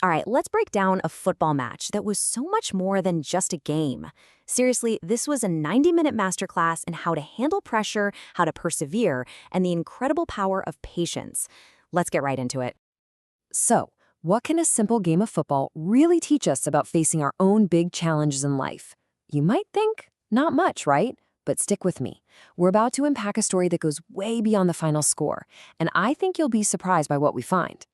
All right, let's break down a football match that was so much more than just a game. Seriously, this was a 90-minute masterclass in how to handle pressure, how to persevere, and the incredible power of patience. Let's get right into it. So, what can a simple game of football really teach us about facing our own big challenges in life? You might think, not much, right? But stick with me. We're about to unpack a story that goes way beyond the final score, and I think you'll be surprised by what we find.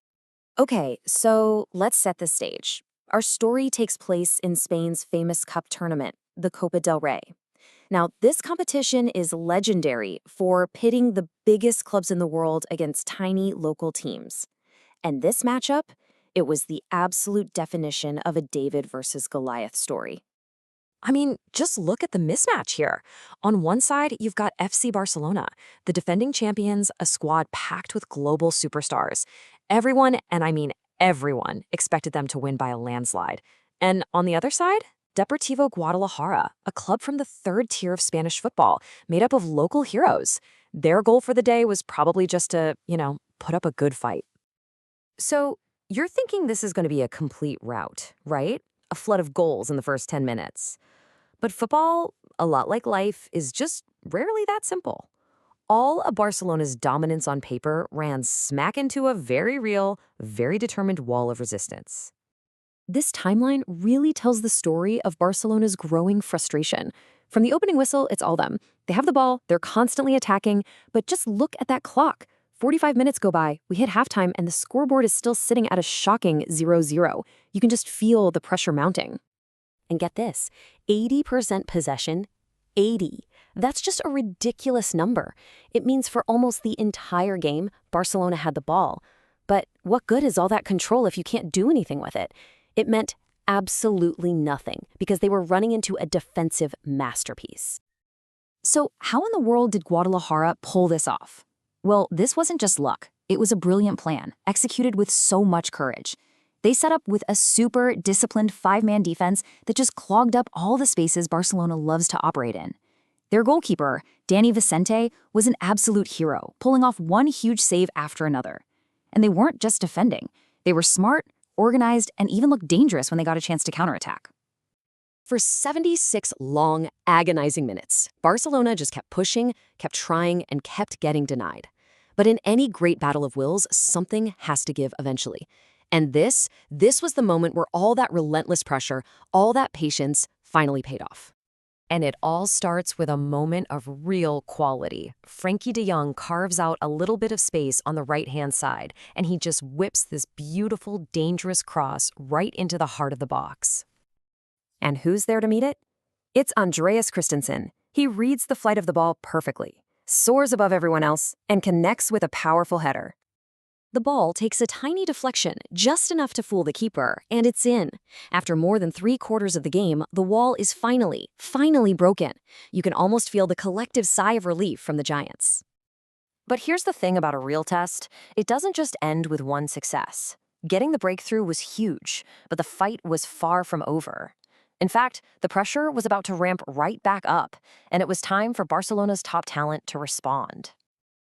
Okay, so let's set the stage. Our story takes place in Spain's famous cup tournament, the Copa del Rey. Now, this competition is legendary for pitting the biggest clubs in the world against tiny local teams. And this matchup, it was the absolute definition of a David versus Goliath story. I mean, just look at the mismatch here. On one side, you've got FC Barcelona, the defending champions, a squad packed with global superstars. Everyone, and I mean everyone, expected them to win by a landslide. And on the other side, Deportivo Guadalajara, a club from the third tier of Spanish football, made up of local heroes. Their goal for the day was probably just to, put up a good fight. So, you're thinking this is going to be a complete rout, right? A flood of goals in the first 10 minutes. But football, a lot like life, is just rarely that simple. All of Barcelona's dominance on paper ran smack into a very real, very determined wall of resistance. This timeline really tells the story of Barcelona's growing frustration. From the opening whistle, it's all them. They have the ball, they're constantly attacking, but just look at that clock. 45 minutes go by, we hit halftime, and the scoreboard is still sitting at a shocking 0-0. You can just feel the pressure mounting. And get this, 80% possession, 80. That's just a ridiculous number. It means for almost the entire game, Barcelona had the ball. But what good is all that control if you can't do anything with it? It meant absolutely nothing because they were running into a defensive masterpiece. So how in the world did Guadalajara pull this off? Well, this wasn't just luck. It was a brilliant plan, executed with so much courage. They set up with a super disciplined five-man defense that just clogged up all the spaces Barcelona loves to operate in. Their goalkeeper, Dani Vicente, was an absolute hero, pulling off one huge save after another. And they weren't just defending. They were smart, organized, and even looked dangerous when they got a chance to counterattack. For 76 long, agonizing minutes, Barcelona just kept pushing, kept trying, and kept getting denied. But in any great battle of wills, something has to give eventually. And this was the moment where all that relentless pressure, all that patience finally paid off. And it all starts with a moment of real quality. Frenkie de Jong carves out a little bit of space on the right-hand side, and he just whips this beautiful, dangerous cross right into the heart of the box. And who's there to meet it? It's Andreas Christensen. He reads the flight of the ball perfectly, soars above everyone else, and connects with a powerful header. The ball takes a tiny deflection, just enough to fool the keeper, and it's in. After more than 3/4 of the game, the wall is finally broken. You can almost feel the collective sigh of relief from the Giants. But here's the thing about a real test. It doesn't just end with one success. Getting the breakthrough was huge, but the fight was far from over. In fact, the pressure was about to ramp right back up, and it was time for Barcelona's top talent to respond.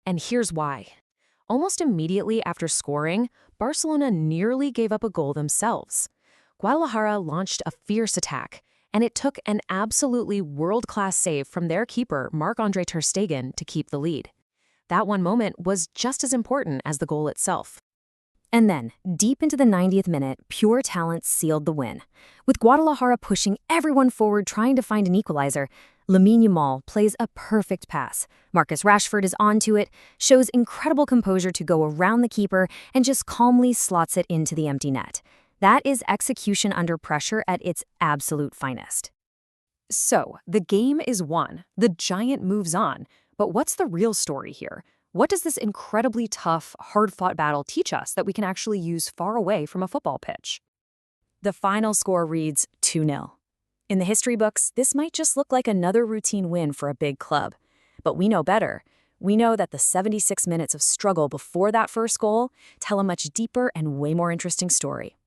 And here's why. Almost immediately after scoring, Barcelona nearly gave up a goal themselves. Guadalajara launched a fierce attack, and it took an absolutely world-class save from their keeper, Marc-Andre ter Stegen, to keep the lead. That one moment was just as important as the goal itself. And then, deep into the 90th minute, pure talent sealed the win. With Guadalajara pushing everyone forward trying to find an equalizer, Lamine Yamal plays a perfect pass. Marcus Rashford is onto it, shows incredible composure to go around the keeper, and just calmly slots it into the empty net. That is execution under pressure at its absolute finest. So, the game is won. The Giant moves on. But what's the real story here? What does this incredibly tough, hard-fought battle teach us that we can actually use far away from a football pitch? The final score reads 2-0. In the history books, this might just look like another routine win for a big club. But we know better. We know that the 76 minutes of struggle before that first goal tell a much deeper and way more interesting story.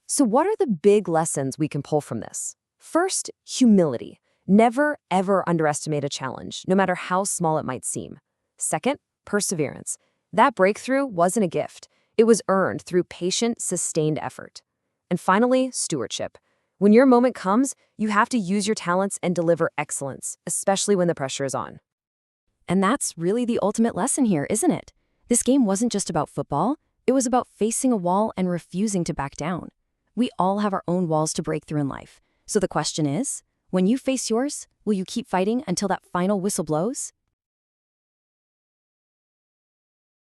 So what are the big lessons we can pull from this? First, humility. Never, ever underestimate a challenge, no matter how small it might seem. Second, perseverance. That breakthrough wasn't a gift. It was earned through patient, sustained effort. And finally, stewardship. When your moment comes, you have to use your talents and deliver excellence, especially when the pressure is on. And that's really the ultimate lesson here, isn't it? This game wasn't just about football, it was about facing a wall and refusing to back down. We all have our own walls to break through in life. So the question is, when you face yours, will you keep fighting until that final whistle blows?